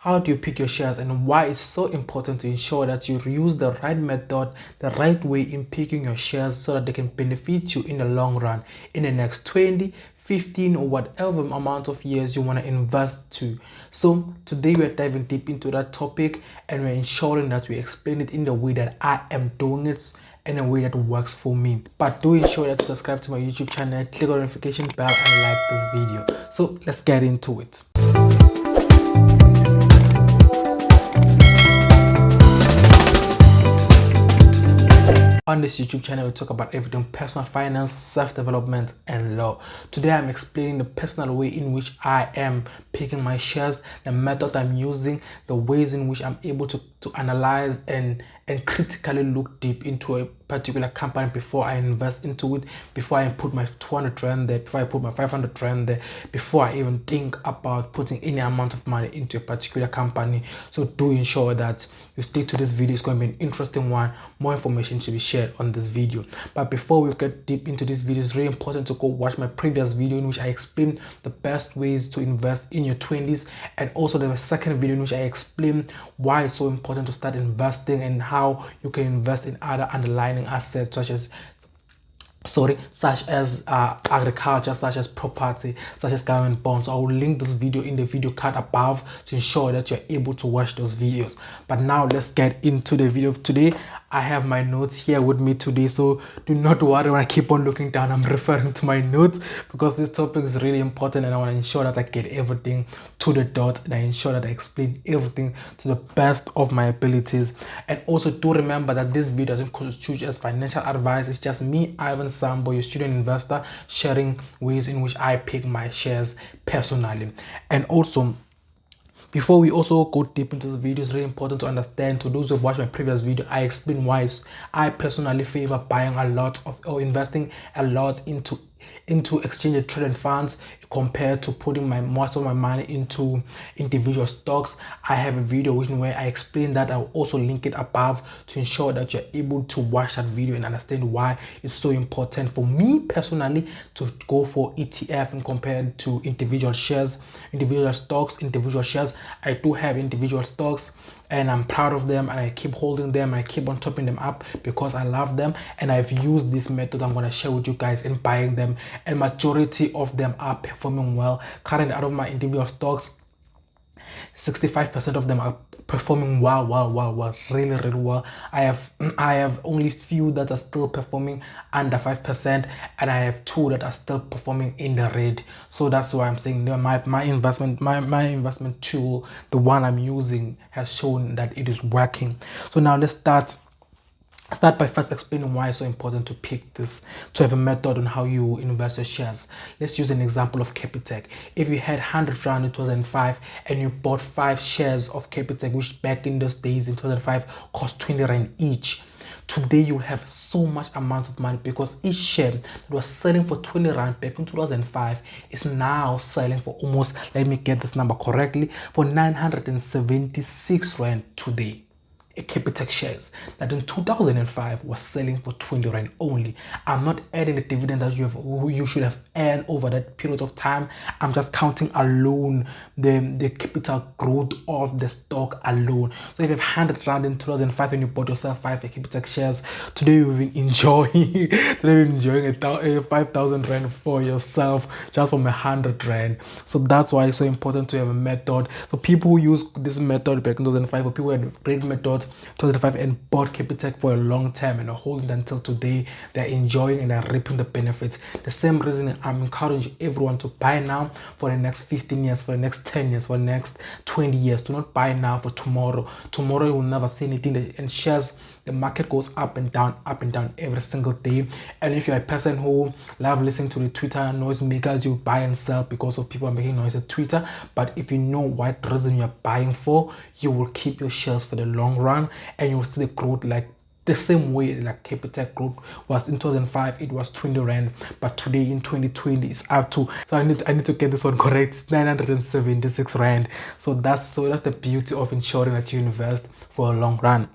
How do you pick your shares and why it's so important to ensure that you use the right method, the right way in picking your shares so that they can benefit you in the long run, in the next 20, 15 or whatever amount of years you want to invest to. So today we're diving deep into that topic and we're ensuring that we explain it in the way that I am doing it, in a way that works for me. But do ensure that you subscribe to my YouTube channel, click on the notification bell and like this video. So let's get into it. On this YouTube channel, we talk about everything personal finance, self-development, and law. Today, I'm explaining the personal way in which I am picking my shares, the method I'm using, the ways in which I'm able to analyze and critically look deep into a particular company before I invest into it, before I put my 200 rand there, before I put my 500 rand there, before I even think about putting any amount of money into a particular company. So do ensure that you stick to this video. It's going to be an interesting one. More information should be shared on this video. But before we get deep into this video, it's really important to go watch my previous video in which I explain the best ways to invest in your 20s, and also the second video in which I explain why it's so important to start investing and how you can invest in other underlying assets such as agriculture, such as property, such as government bonds. I will link this video in the video card above to ensure that you're able to watch those videos. But now let's get into the video of today. I have my notes here with me today, so do not worry when I keep on looking down. I'm referring to my notes because this topic is really important and I want to ensure that I get everything to the dot and I ensure that I explain everything to the best of my abilities. And also do remember that this video doesn't constitute as financial advice. It's just me, Ivan Sambo, your student investor, sharing ways in which I pick my shares personally. And also, before we also go deep into this video, it's really important to understand, to those who have watched my previous video, I explain why I personally favor buying a lot of or investing a lot into exchange traded funds compared to putting most of my money into individual stocks. I have a video where I explain that. I'll also link it above to ensure that you're able to watch that video and understand why it's so important for me personally to go for ETF and compared to individual shares, individual stocks, individual shares. I do have individual stocks and I'm proud of them and I keep holding them. I keep on topping them up because I love them, and I've used this method I'm going to share with you guys in buying them, and majority of them are performing well. Currently, out of my individual stocks, 65% of them are performing well, really well. I have only few that are still performing under 5%, and I have two that are still performing in the red. So that's why I'm saying my investment tool, the one I'm using, has shown that it is working. So now let's start by first explaining why it's so important to pick this, to have a method on how you invest your shares. Let's use an example of Capitec. If you had 100 rand in 2005 and you bought 5 shares of Capitec, which back in those days in 2005 cost 20 rand each, today you have so much amount of money because each share that was selling for 20 rand back in 2005 is now selling for almost, let me get this number correctly, for 976 rand today. A Capitec shares that in 2005 was selling for 20 rand only. I'm not adding the dividend that you should have earned over that period of time. I'm just counting alone the capital growth of the stock alone. So if you have 100 rand in 2005 and you bought yourself 5 Capitec shares, today you've been enjoying a 5,000 rand for yourself just from 100 rand. So that's why it's so important to have a method. So people who use this method back in 2005, or people who had a great method 2005 and bought Capitec for a long time and are holding until today, they're enjoying and are reaping the benefits. The same reason I'm encouraging everyone to buy now for the next 15 years, for the next 10 years, for the next 20 years. Do not buy now for tomorrow. Tomorrow you will never see anything. And shares, the market goes up and down every single day. And if you're a person who love listening to the Twitter noise makers, you buy and sell because of people are making noise at Twitter. But if you know what reason you're buying for, you will keep your shares for the long run and you will see the growth like the same way like Capitec Group was in 2005. It was 20 rand, but today in 2020 it's up to, so I need to get this one correct, it's 976 rand. So that's the beauty of ensuring that you invest for a long run.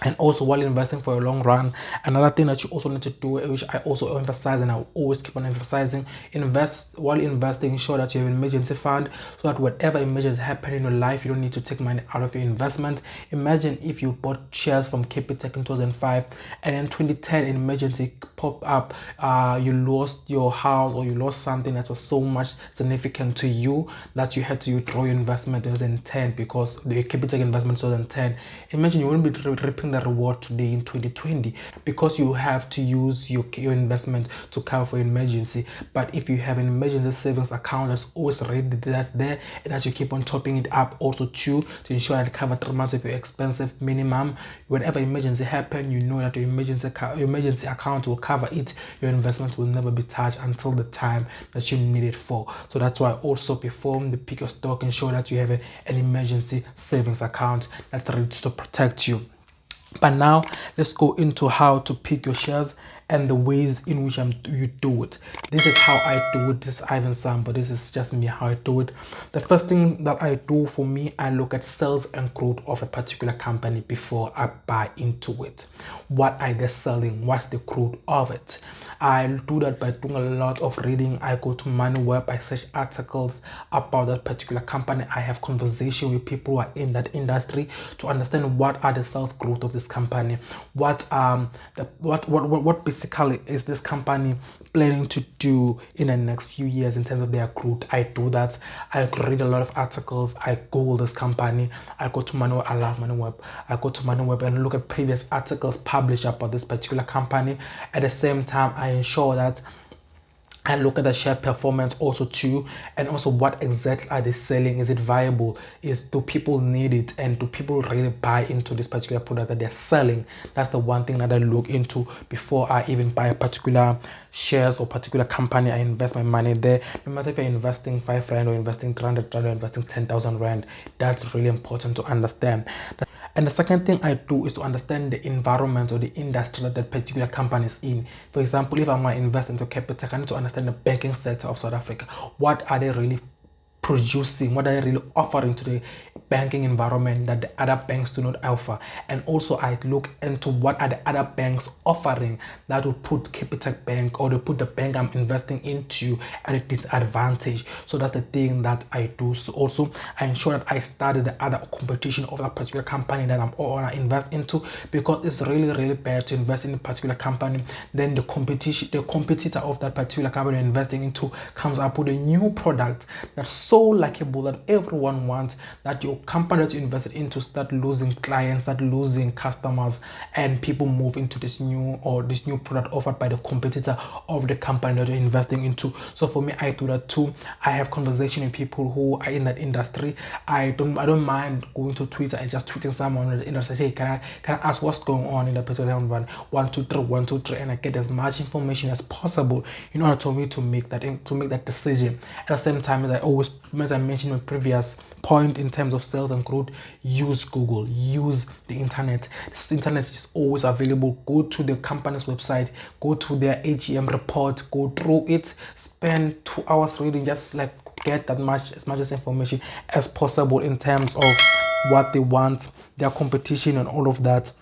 And also, while investing for a long run, another thing that you also need to do, which I also emphasize and I always keep on emphasizing, invest while investing. Ensure that you have an emergency fund, so that whatever emergency happen in your life, you don't need to take money out of your investment. Imagine if you bought shares from Capitec in 2005, and in 2010 an emergency pop up, you lost your house or you lost something that was so much significant to you that you had to withdraw your investment in 2010 because the Capitec investment 2010. Imagine you won't be reaping the reward today in 2020 because you have to use your investment to cover for emergency. But if you have an emergency savings account that's always ready, that's there, and that you keep on topping it up also too, to ensure that it covers 3 months of your expensive minimum, whenever emergency happen, you know that your emergency account will cover it. Your investment will never be touched until the time that you need it for. So that's why also before you pick your stock, ensure that you have an emergency savings account that's ready to protect you. But now let's go into how to pick your shares and the ways in which you do it. This is how I do it. This is Ivan Sam, but this is just me how I do it. The first thing that I do, for me, I look at sales and growth of a particular company before I buy into it. What are they selling? What's the growth of it? I do that by doing a lot of reading. I go to MoneyWeb, I search articles about that particular company. I have conversation with people who are in that industry to understand what are the sales growth of this company. What basically is this company planning to do in the next few years in terms of their growth. I do that. I read a lot of articles. I Google this company. I go to MoneyWeb. I love MoneyWeb. I go to MoneyWeb and look at previous articles published about this particular company. At the same time, I ensure that I look at the share performance also too, and also what exactly are they selling? Is it viable? Do people need it? And do people really buy into this particular product that they're selling? That's the one thing that I look into before I even buy a particular shares or particular company. I invest my money there. No matter if you're investing 5 rand or investing 300 rand or investing 10,000 rand, that's really important to understand. And the second thing I do is to understand the environment or the industry that that particular company is in. For example, if I'm going to invest into Capitec, I need to understand the banking sector of South Africa. What are they really producing? What are they really offering to the banking environment that the other banks do not offer? And also I look into what are the other banks offering that will put Capitec Bank or they put the bank I'm investing into at a disadvantage. So that's the thing that I do. So also I ensure that I study the other competition of that particular company that I'm or I invest into, because it's really bad to invest in a particular company, then the competitor of that particular company you're investing into comes up with a new product that's so likable that everyone wants, that your company that you invested into start losing clients, start losing customers, and people move into this new product offered by the competitor of the company that you're investing into. So for me, I do that too. I have conversation with people who are in that industry. I don't mind going to Twitter and just tweeting someone in the industry. Say, can I ask what's going on in that particular one? 1, 2, 3, 1, 2, 3, and I get as much information as possible in order for me to make that decision. At the same time, as I mentioned in my previous point in terms of sales and growth, use Google, use the internet. This internet is always available. Go to the company's website, go to their AGM report, go through it, spend 2 hours reading, just like get as much information as possible in terms of what they want, their competition and all of that.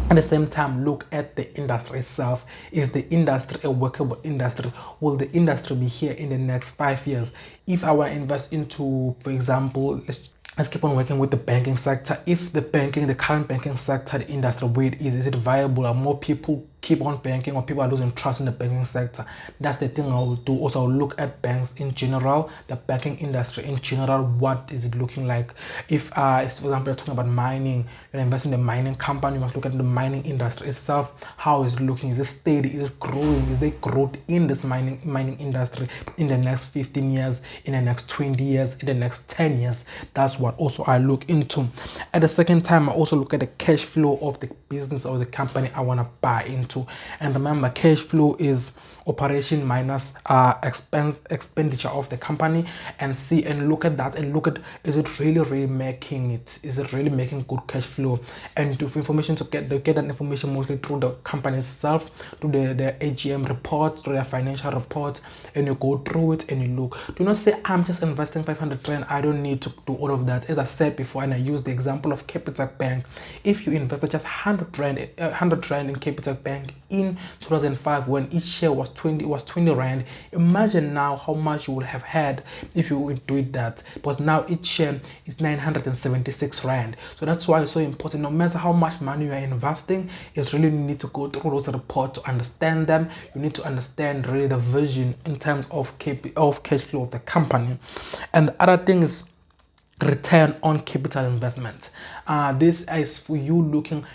At the same time, look at the industry itself. Is the industry a workable industry? Will the industry be here in the next 5 years? If I want to invest into, for example, let's keep on working with the banking sector. If the current banking sector, the industry, where it is it viable? Are more people keep on banking, or people are losing trust in the banking sector? That's the thing I will do. Also, I'll look at banks in general, the banking industry in general. What is it looking like? If, for example, you're talking about mining, you're investing in a mining company, you must look at the mining industry itself. How is it looking? Is it steady? Is it growing? Is there growth in this mining industry in the next 15 years, in the next 20 years, in the next 10 years? That's what also I look into. At the second time, I also look at the cash flow of the business or the company I want to buy into. to. And remember, cash flow is operation minus expenditure of the company, and see and look at that and look at, is it really making it, is it really making good cash flow? And if information to get that information mostly through the company itself, through the AGM reports, through their financial report, and you go through it and you look. Do not say I'm just investing 500 rand, I don't need to do all of that. As I said before, and I used the example of Capitec Bank, if you invested just 100 rand in Capitec Bank in 2005 when each share was 20 rand, imagine now how much you would have had if you would do that, because now each share is 976 rand. So that's why it's so important. No matter how much money you are investing, it's really, you need to go through those reports to understand them. You need to understand really the vision in terms of cash flow of the company. And the other thing is return on capital investment. This is for you looking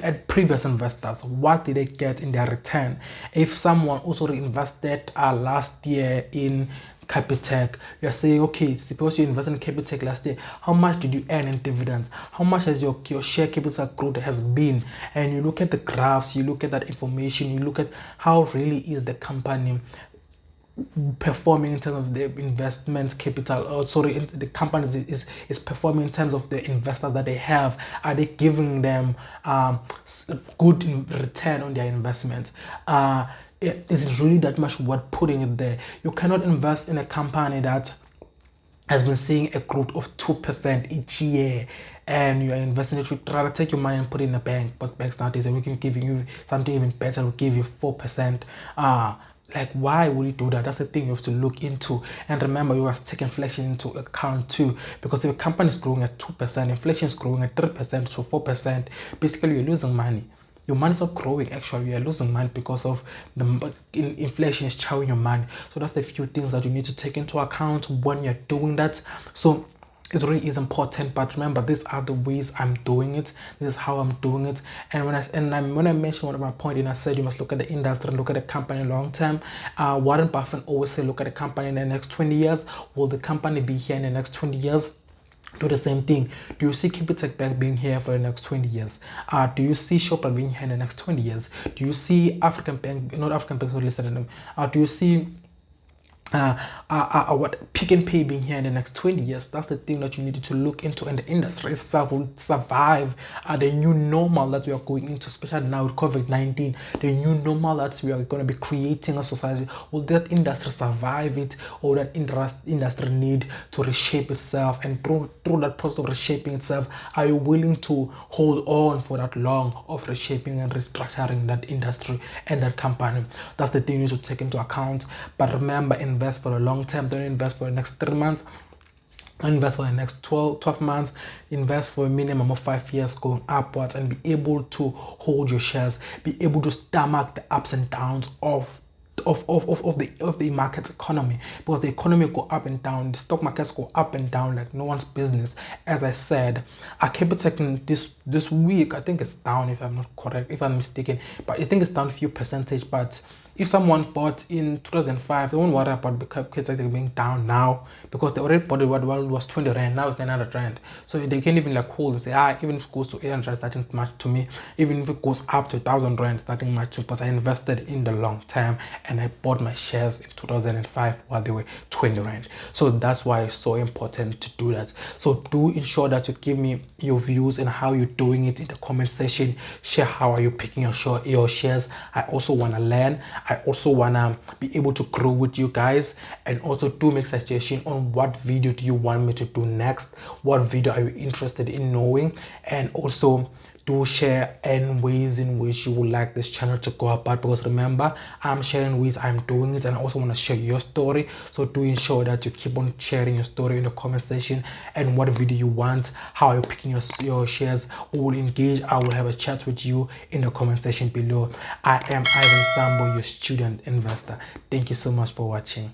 at previous investors. What did they get in their return? If someone also reinvested last year in Capitec, you're saying, okay, suppose you invested in Capitec last year, how much did you earn in dividends? How much has your share capital growth has been? And you look at the graphs, you look at that information, you look at how really is the company performing in terms of the investment capital, or sorry, the company is performing in terms of the investors that they have. Are they giving them good return on their investments? Is it really that much worth putting it there? You cannot invest in a company that has been seeing a growth of 2% each year, and you are investing it. You'd rather take your money and put it in a bank, because banks nowadays, and we can give you something even better, will give you 4%. Like, why would you do that? That's the thing you have to look into. And remember, you have to take inflation into account too, because if a company is growing at 2%, inflation is growing at 3% to 4%, basically you're losing money. Your money is not growing, actually you're losing money, because of the inflation is chowing your money. So that's the few things that you need to take into account when you're doing that. So it really is important. But remember, these are the ways I'm doing it. This is how I'm doing it. And when I mentioned one of my points, and I said you must look at the industry and look at the company long term. Warren Buffett always say, look at the company in the next 20 years. Will the company be here in the next 20 years? Do the same thing. Do you see Capitec Bank being here for the next 20 years? Do you see Shoprite being here in the next 20 years? Do you see African Bank, not African Banks, not listed in them? Do you see what Pick and Pay being here in the next 20 years? That's the thing that you need to look into, and the industry itself will survive the new normal that we are going into, especially now with COVID-19, the new normal that we are going to be creating a society. Will that industry survive it, or that industry need to reshape itself? And through that process of reshaping itself, are you willing to hold on for that long of reshaping and restructuring that industry and that company? That's the thing you need to take into account. But remember, invest for the long term. Don't invest for the next 3 months. Invest for the next 12 months. Invest for a minimum of 5 years going upwards, and be able to hold your shares, be able to stomach the ups and downs of the market economy, because the economy go up and down, the stock markets go up and down like no one's business. As I said, Capitec this week, I think it's down, if I'm not correct, if I'm mistaken, but I think it's down a few percentage. But if someone bought in 2005, they won't worry about the Capitec being down now, because they already bought it what was 20 rand, now it's 900 rand. So they can't even like hold and say, even if it goes to 800 rand, that's not much to me. Even if it goes up to 1,000 rand, it's nothing much to me, because I invested in the long term and I bought my shares in 2005 while they were 20 rand. So that's why it's so important to do that. So do ensure that you give me your views and how you're doing it in the comment section. Share how are you picking your shares. I also want to learn. I also want to be able to grow with you guys, and also do make suggestion on what video do you want me to do next, what video are you interested in knowing, and also do share and ways in which you would like this channel to go about, because remember, I'm sharing ways I'm doing it, and I also want to share your story. So do ensure that you keep on sharing your story in the comment section, and what video you want, how you're picking your shares. We will engage. I will have a chat with you in the comment section below. I am Ivan Sambo, your student investor. Thank you so much for watching.